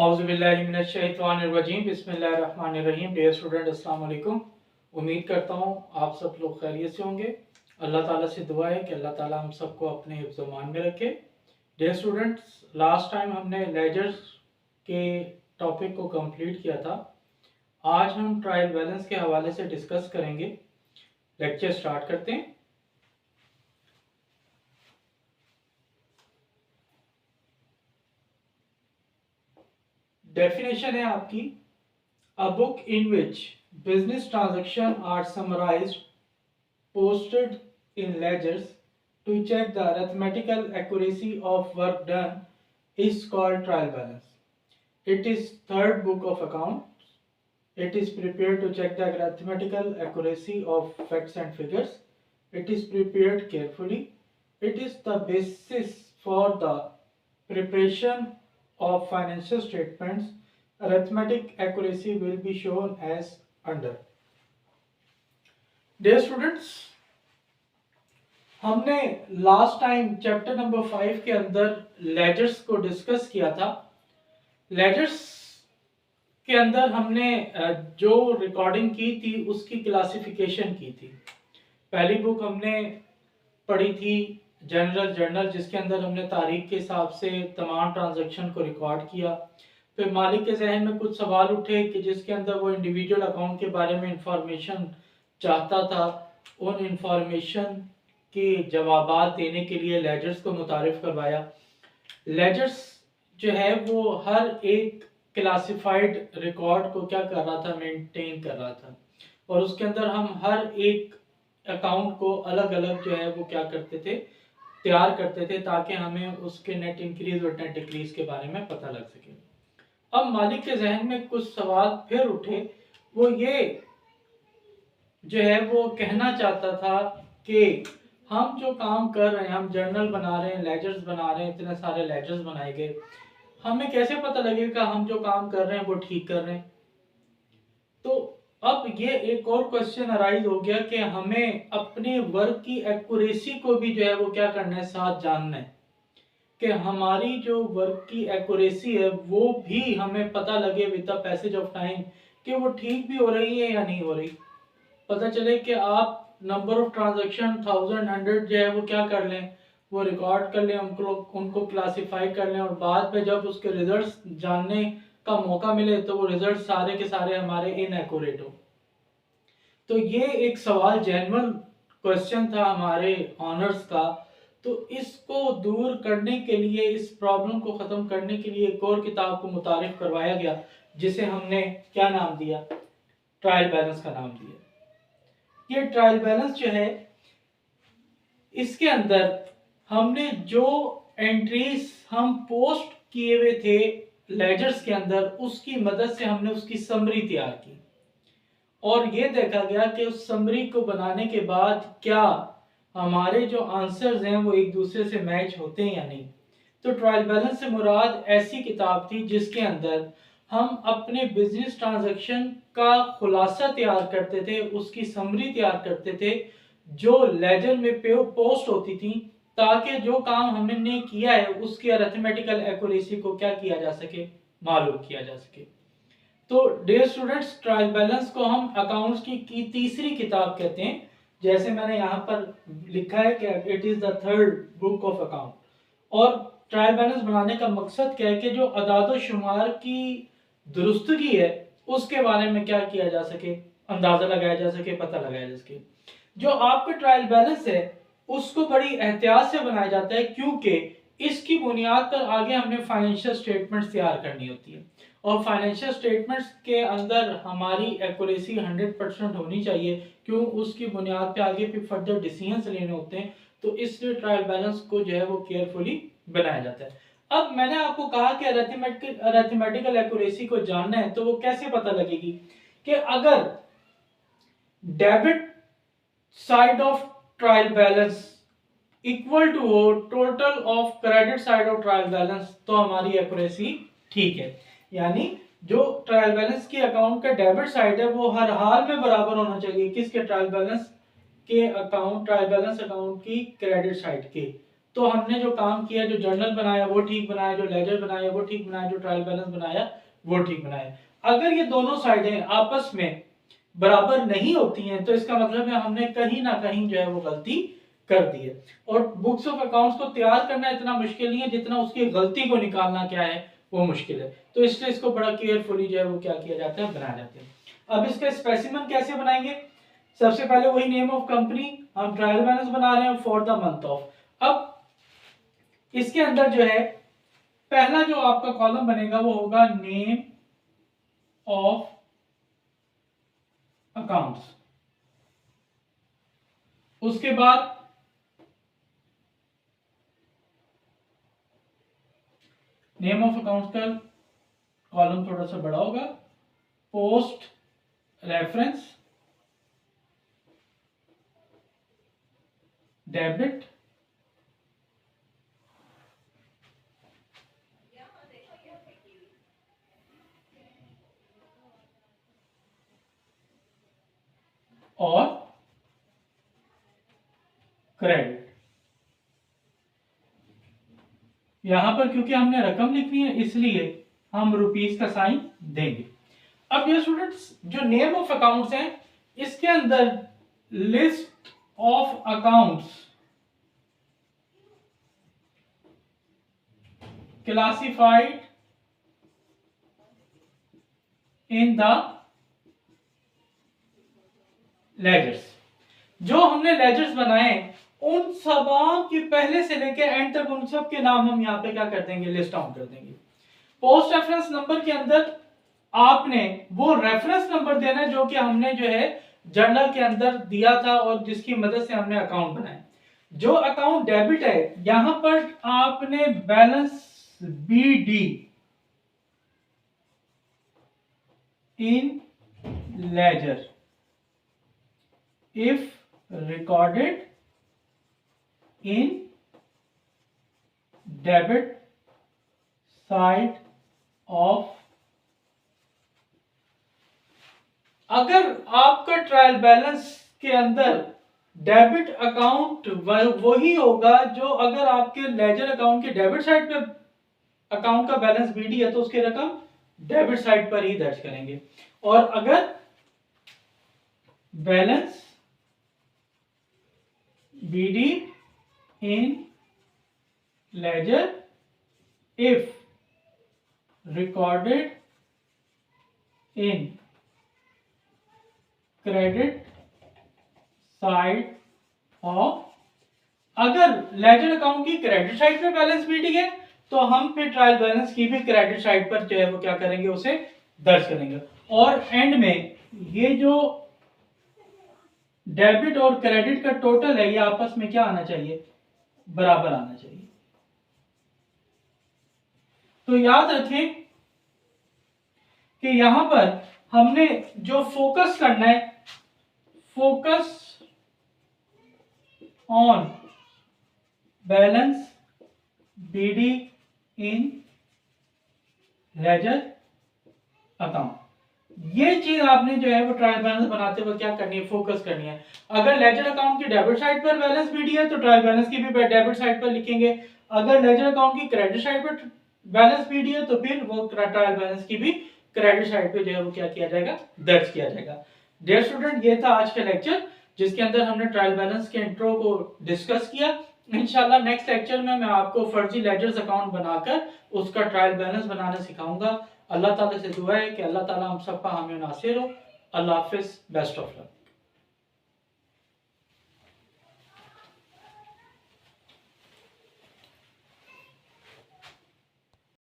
औज़ुबिल्लाहिमिनश्शैतानिर्रजीम बिस्मिल्लाहिर्रहमानिर्रहीम। Dear student, अस्सलाम वालेकुम। उम्मीद करता हूँ आप सब लोग खैरियत से होंगे। अल्लाह ताला से दुआ है कि अल्लाह ताला हम सबको अपने हिफ्ज़-ओ-मान में रखे। डियर स्टूडेंट्स, लास्ट टाइम हमने लेजर्स के टॉपिक को कंप्लीट किया था। आज हम ट्रायल बैलेंस के हवाले से डिस्कस करेंगे। लेक्चर स्टार्ट करते हैं। डेफिनेशन है आपकी, a book in which business transaction are summarised, posted in ledgers to check the arithmetical accuracy of work done is called trial balance. It is third book of accounts. It is prepared to check the arithmetical accuracy of facts and figures. It is prepared carefully. It is the basis for the preparation of financial statements. Arithmetic accuracy will be shown as under. Dear students, हमने last time chapter number 5 के अंदर ledgers को discuss किया था। Ledgers के अंदर हमने जो रिकॉर्डिंग की थी उसकी क्लासिफिकेशन की थी। पहली बुक हमने पढ़ी थी जनरल जर्नल, जिसके अंदर हमने तारीख के हिसाब से तमाम ट्रांजैक्शन को रिकॉर्ड किया। फिर मालिक के जहन में कुछ सवाल उठे कि जिसके अंदर वो इंडिविजुअल अकाउंट के बारे में इंफॉर्मेशन चाहता था। उन इंफॉर्मेशन के जवाबात देने के लिए लेजर्स को मुतारिफ करवाया। लेजर्स जो है वो हर एक क्लासिफाइड रिकॉर्ड को क्या कर रहा था, मेंटेन कर रहा था, और उसके अंदर हम हर एक अकाउंट को अलग अलग जो है वो क्या करते थे, तैयार करते थे, ताकि हमें उसके नेट इंक्रीज और नेट डिक्रीज के बारे में पता लग सके। अब मालिक के जहन में कुछ सवाल फिर उठे। वो ये जो है वो कहना चाहता था कि हम जो काम कर रहे हैं, हम जर्नल बना रहे हैं, लेजर्स बना रहे हैं, इतने सारे लेजर्स बनाए गए, हमें कैसे पता लगेगा हम जो काम कर रहे हैं वो ठीक कर रहे हैं। तो अब ये एक और क्वेश्चन अराइज हो गया कि हमें अपने वर्क की एक्यूरेसी को भी जो है वो क्या करना है, साथ जानना है कि हमारी जो वर्क की एक्यूरेसी है वो भी हमें पता लगे with the passage of time कि वो ठीक भी हो रही है या नहीं हो रही। पता चले कि आप नंबर ऑफ ट्रांजैक्शन 1000 जो है वो क्या कर लें, वो रिकॉर्ड कर लें, उनको क्लासिफाई कर लें, और बाद में जब उसके रिजल्ट्स जानने का मौका मिले तो वो रिजल्ट सारे के सारे हमारे इनएक्यूरेट हो। तो ये एक सवाल जेन्युइन क्वेश्चन था हमारे ऑनर्स का। तो इसको दूर करने के लिए, इस प्रॉब्लम को ख़त्म करने के लिए एक और किताब को मुतारिफ करवाया गया, जिसे हमने क्या नाम दिया, ट्रायल बैलेंस का नाम दिया। ये ट्रायल बैलेंस जो है, इसके अंदर हमने जो एंट्रीज हम पोस्ट किए हुए थे लेजर्स के अंदर, उसकी मदद से हमने उसकी समरी तैयार की, और ये देखा गया कि उस समरी को बनाने के बाद क्या हमारे जो आंसर्स हैं वो एक दूसरे से मैच होते हैं या नहीं। तो ट्रायल बैलेंस से मुराद ऐसी किताब थी जिसके अंदर हम अपने बिजनेस ट्रांजैक्शन का खुलासा तैयार करते थे, उसकी समरी तैयार करते थे जो लेजर में पोस्ट होती थी, ताकि जो काम हमने किया है उसकी अरिथमेटिकल एक्यूरेसी को क्या किया जा सके, मालूम किया जा सके। तो डियर स्टूडेंट्स, ट्रायल बैलेंस को हम अकाउंट्स की तीसरी किताब कहते हैं। जैसे मैंने यहाँ पर लिखा है कि it is the third book of account. और ट्रायल बैलेंस बनाने का मकसद क्या है कि जो अदाद शुमार की दुरुस्तगी है उसके बारे में क्या किया जा सके, अंदाजा लगाया जा सके, पता लगाया जा सके। जो आपका ट्रायल बैलेंस है उसको बड़ी एहतियात से बनाया जाता है, क्योंकि इसकी बुनियाद पर आगे हमने फाइनेंशियल स्टेटमेंट्स तैयार करनी होती है, और फाइनेंशियल स्टेटमेंट्स के अंदर हमारी एक्यूरेसी 100% होनी चाहिए, क्यों, उसकी बुनियाद पे आगे फिर फर्दर डिसीजंस लेने होते हैं। तो इसलिए ट्रायल बैलेंस को जो है वो केयरफुली बनाया जाता है। अब मैंने आपको कहा कि अरिथमेटिकल एक्यूरेसी को जानना है, तो वो कैसे पता लगेगी कि अगर debit side of trial balance equal to हो total of credit side of trial balance, तो हमारी एक्यूरेसी ठीक है। यानी जो ट्रायल बैलेंस की अकाउंट का डेबिट साइड है वो हर हाल में बराबर होना चाहिए किसके, ट्रायल बैलेंस के अकाउंट, ट्रायल बैलेंस अकाउंट की क्रेडिट साइड के। तो हमने जो काम किया, जो जर्नल बनाया वो ठीक बनाया, जो लेजर बनाया वो ठीक बनाया, जो ट्रायल बैलेंस बनाया वो ठीक बनाया। अगर ये दोनों साइडें आपस में बराबर नहीं होती हैं तो इसका मतलब है हमने कहीं ना कहीं जो है वो गलती कर दी है। और बुक्स ऑफ अकाउंट्स को तैयार करना इतना मुश्किल नहीं है जितना उसकी गलती को निकालना क्या है वो मुश्किल है। तो इसलिए इसको बड़ा केयरफुली जो है वो क्या किया जाता है, बनाया जाता है। अब इसका स्पेसिमेन कैसे बनाएंगे? सबसे पहले वही नेम ऑफ कंपनी, हम ट्रायल बैलेंस बना रहे हैं फॉर द मंथ ऑफ। अब इसके अंदर जो है पहला जो आपका कॉलम बनेगा वो होगा नेम ऑफ अकाउंट्स। उसके बाद नेम ऑफ अकाउंट्स का कॉलम थोड़ा सा बड़ा होगा, पोस्ट रेफरेंस डेबिट और क्रेडिट। यहां पर क्योंकि हमने रकम लिखनी है इसलिए हम रुपीस का साइन देंगे। अब ये स्टूडेंट्स जो नेम ऑफ अकाउंट्स हैं इसके अंदर list of accounts classified in the ledgers. जो हमने लेजर्स बनाए उन सब के पहले से लेकर एंड तक उन सब के नाम हम यहाँ पे क्या कर देंगे, लिस्ट डाउन कर देंगे। पोस्ट रेफरेंस नंबर के अंदर आपने वो रेफरेंस नंबर देना है जो कि हमने जो है जर्नल के अंदर दिया था और जिसकी मदद से हमने अकाउंट बनाया। जो अकाउंट डेबिट है यहां पर आपने balance BD in ledger if recorded in debit side of. अगर आपका ट्रायल बैलेंस के अंदर डेबिट अकाउंट वही होगा जो अगर आपके लेजर अकाउंट के डेबिट साइड पे अकाउंट का बैलेंस बीडी है तो उसकी रकम डेबिट साइड पर ही दर्ज करेंगे। और अगर balance BD in ledger if recorded in credit side of. अगर लेजर अकाउंट की क्रेडिट साइड पे बैलेंस बीडी है तो हम फिर ट्रायल बैलेंस की भी क्रेडिट साइड पर जो है वो क्या करेंगे, उसे दर्ज करेंगे। और एंड में ये जो डेबिट और क्रेडिट का टोटल है ये आपस में क्या आना चाहिए, बराबर आना चाहिए। तो याद रखें कि यहां पर हमने जो फोकस करना है, focus on balance BD in ledger account. ये चीज आपने जो है वो ट्रायल बैलेंस बनाते हुए क्या करनी है, फोकस करनी है। अगर लेजर अकाउंट की डेबिट साइड पर बैलेंस बीडी है तो ट्रायल बैलेंस की भी डेबिट साइड पर लिखेंगे। अगर लेजर अकाउंट की क्रेडिट साइड पर बैलेंस बीडी है तो फिर वो ट्रायल बैलेंस की भी क्रेडिट साइड पे जो है वो क्या किया जाएगा, दर्ज किया जाएगा। डियर स्टूडेंट, ये था आज का लेक्चर जिसके अंदर हमने ट्रायल बैलेंस के इंट्रो को डिस्कस किया। इंशाल्लाह नेक्स्ट लेक्चर में मैं आपको फर्जी लेजर्स अकाउंट बनाकर उसका ट्रायल बैलेंस बनाना सिखाऊंगा। अल्लाह ताला से दुआ है कि अल्लाह ताला हम सब का हामी नासिर हो। अल्लाह हाफिज, बेस्ट ऑफ लक।